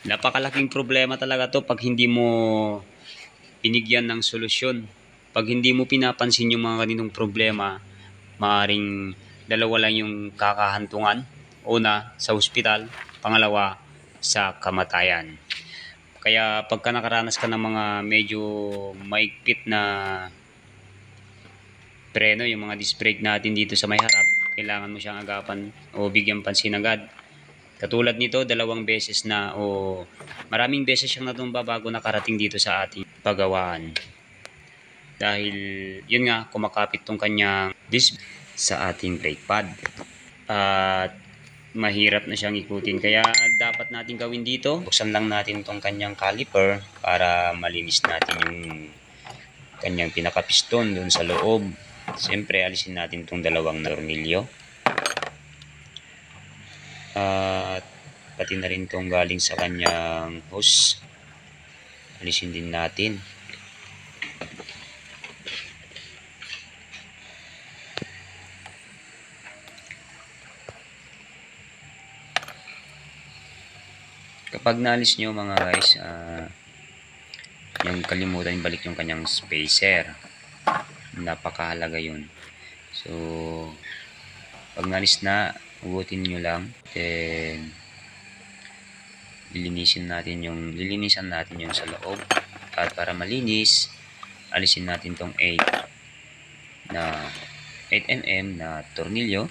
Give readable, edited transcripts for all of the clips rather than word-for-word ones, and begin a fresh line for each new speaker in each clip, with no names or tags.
Napakalaking problema talaga to pag hindi mo binigyan ng solusyon. Pag hindi mo pinapansin yung mga kaninong problema, maaaring dalawa lang yung kakahantungan. Una, sa ospital. Pangalawa, sa kamatayan. Kaya pagka nakaranas ka ng mga medyo maigpit na preno, yung mga disc brake natin dito sa may harap, kailangan mo siyang agapan o bigyan pansin agad. Katulad nito, 2 beses na o maraming beses siyang natumba bago nakarating dito sa ating pagawaan. Dahil yun nga, kumakapit tong kanyang disc sa ating brake pad. At mahirap na siyang ikutin. Kaya dapat natin gawin dito, buksan lang natin tong kanyang caliper para malinis natin yung kanyang pinakapiston doon sa loob. Siyempre, alisin natin tong 2 tornilyo. At pati na rin tong galing sa kanyang hose. Alisin din natin. Kapag naalis nyo mga guys, yung kalimutan balik yung kanyang spacer. Napakahalaga yun. So, pag naalis na, hugutin nyo lang. Then, lilinisan natin yung sa loob. At para malinis, alisin natin tong 8mm na tornilyo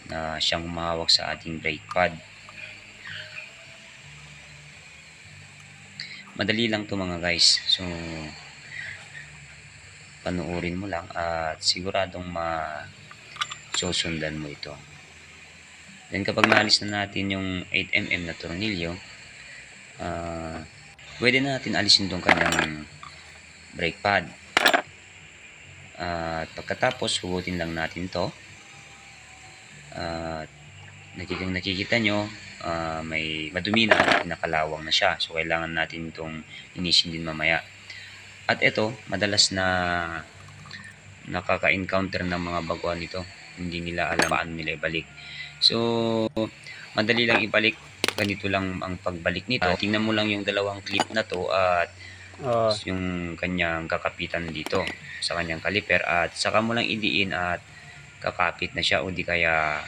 na siyang humahawak sa ating brake pad. Madali lang to mga guys. So, panuorin mo lang at siguradong masusundan mo ito. Then kapag naalis na natin yung 8mm na tornilyo, pwede na natin alisin tong kanyang brake pad. At pagkatapos, hugutin lang natin to. At nakikita nyo, may madumi na, nakalawang na siya. So, kailangan natin itong linisin din mamaya. At ito, madalas na nakaka-encounter ng mga baguhan nito. Hindi nila alam paano nila ibalik. So, madali lang ibalik. Ganito lang ang pagbalik nito. Tingnan mo lang yung 2 clip na to at yung kanyang kakapitan dito sa kanyang caliper at saka mo lang idiin at kakapit na siya o di kaya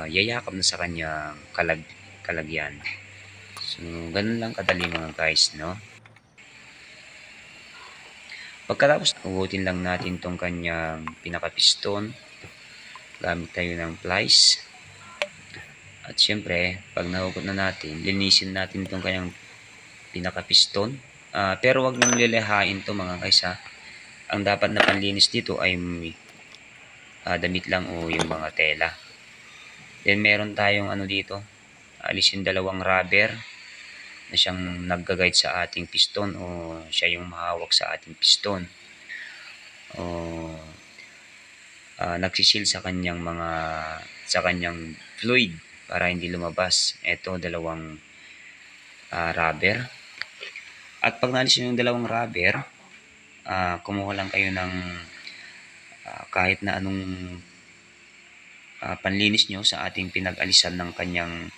yayakap na sa kanyang kalagyan. So, ganun lang kadali mga guys, no? Pagkatapos, hugutin lang natin tong kanyang pinakapiston. Gamit tayo ng plies. At syempre, pag nahugot na natin, linisin natin tong kanyang pinakapiston. Pero wag nang lilihain to mga guys ha. Ang dapat na panlinis dito ay damit lang o yung mga tela. Then meron tayong dito, alisin 2 rubber na siyang nagga-guide sa ating piston o siya yung mahawak sa ating piston. Nagsisil sa kanyang fluid para hindi lumabas. Ito 2 rubber. At pag naalis yung 2 rubber, kumuha lang kayo ng kahit na anong panlinis nyo sa ating pinag-alisan ng kanyang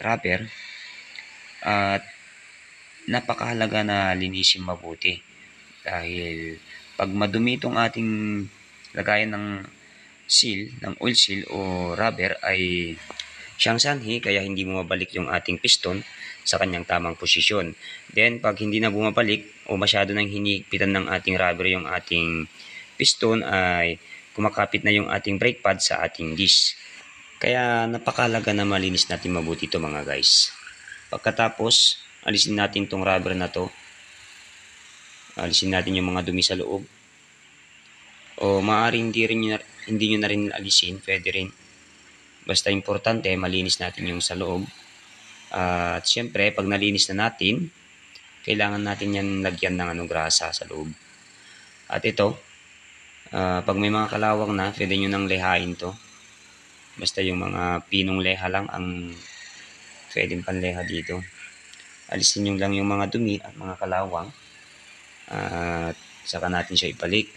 rubber. At napakahalaga na linisin mabuti dahil pag madumi itong ating lagayan ng seal, ng oil seal o rubber ay siyang sanhi kaya hindi mo mabalik yung ating piston sa kanyang tamang posisyon. Then pag hindi na bumabalik o masyado nang hinigpitan ng ating rubber yung ating piston ay kumakapit na yung ating brake pad sa ating disc. Kaya napakahalaga na malinis natin mabuti ito mga guys. Pagkatapos, alisin natin tong rubber na to. Alisin natin yung mga dumi sa loob. O maaaring hindi nyo na rin alisin, pwede rin. Basta importante, malinis natin yung sa loob. At syempre, pag nalinis na natin, kailangan natin yan lagyan ng grasa sa loob. At ito, pag may mga kalawang na, pwede nyo nang lehain to. Basta yung mga pinong leha lang ang pwedeng panleha dito. Alisin nyo lang yung mga dumi at mga kalawang at saka natin siya ibalik.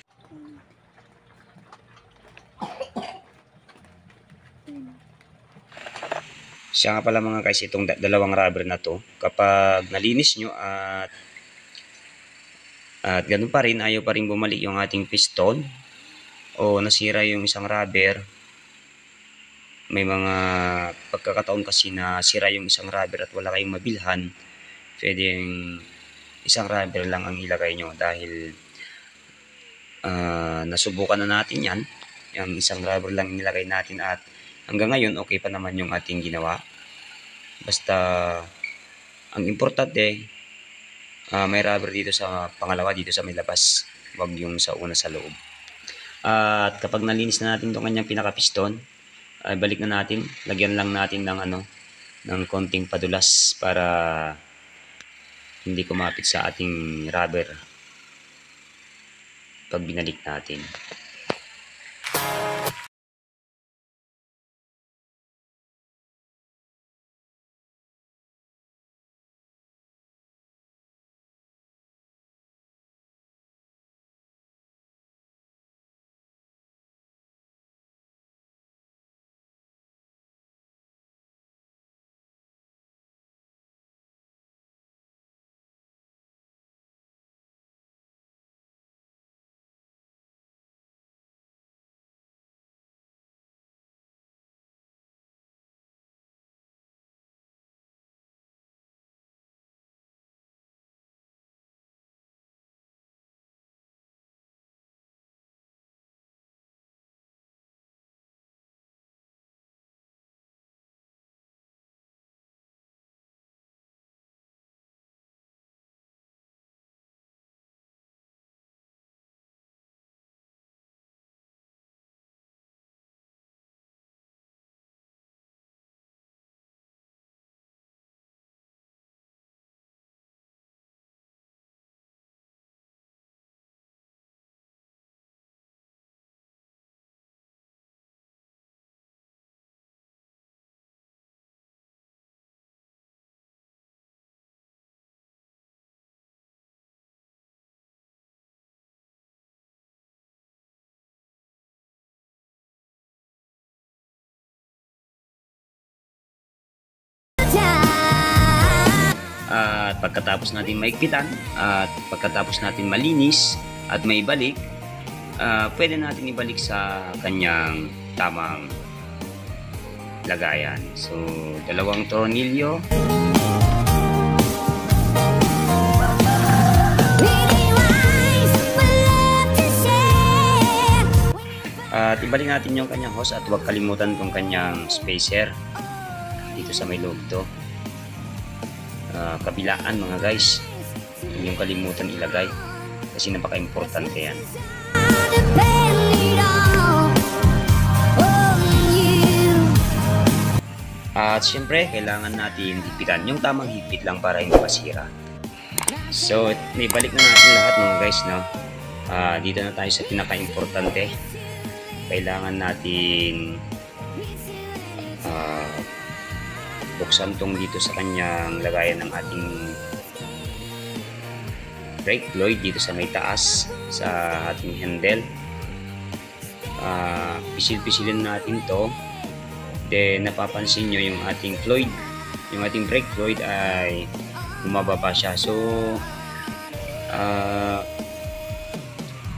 Siya nga pala mga guys, itong dalawang rubber na to, kapag nalinis nyo at ganun pa rin, ayaw pa rin bumalik yung ating piston o nasira yung isang rubber, may mga pagkakataon kasi na sira yung isang rubber at wala kayong mabilhan, pwedeng isang rubber lang ang ilagay nyo dahil nasubukan na natin yan. Yung isang rubber lang nilagay natin at hanggang ngayon okay pa naman yung ating ginawa. Basta ang importante may rubber dito sa pangalawa, dito sa may labas, wag yung sa una sa loob. At kapag nalinis na natin itong kanyang pinakapiston, balik na natin, lagyan lang natin ng ng konting padulas para hindi kumapit sa ating rubber pag binalik natin. At pagkatapos natin maigpitan at pagkatapos natin malinis at maibalik, pwede natin ibalik sa kanyang tamang lagayan. So, dalawang tornilyo. At ibalik natin yung kanyang hose at huwag kalimutan tong kanyang spacer dito sa may loob to. Kabilaan mga guys, hindi yung kalimutan ilagay kasi napaka-importante yan. At syempre kailangan natin higpitan yung tamang higpit lang para hindi masira. So naibalik na natin lahat mga guys, no? Dito na tayo sa pinaka-importante. Kailangan natin buksan tong dito sa kanyang lagayan ng ating brake fluid dito sa may taas sa ating handle. Pisil-pisilin natin to, then napapansin nyo yung ating fluid, yung ating brake fluid ay bumababa siya. So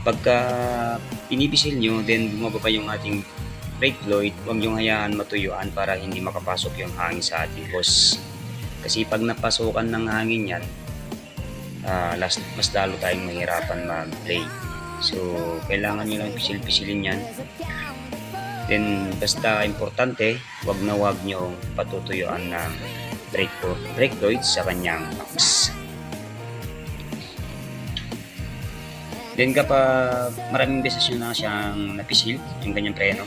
pagka pinipisil nyo then bumababa yung ating brake fluid, huwag yung hayaan matuyuan para hindi makapasok yung hangin sa ating hose. Kasi pag napasukan ng hangin yan, mas lalo tayong mahirapan mag-play. So kailangan nyo lang pisil-pisilin yan. Then basta importante, huwag nyo patutuyuan ng brake fluid sa kanyang box. Then kapag maraming beses yun na siyang napisil yung kanyang preno,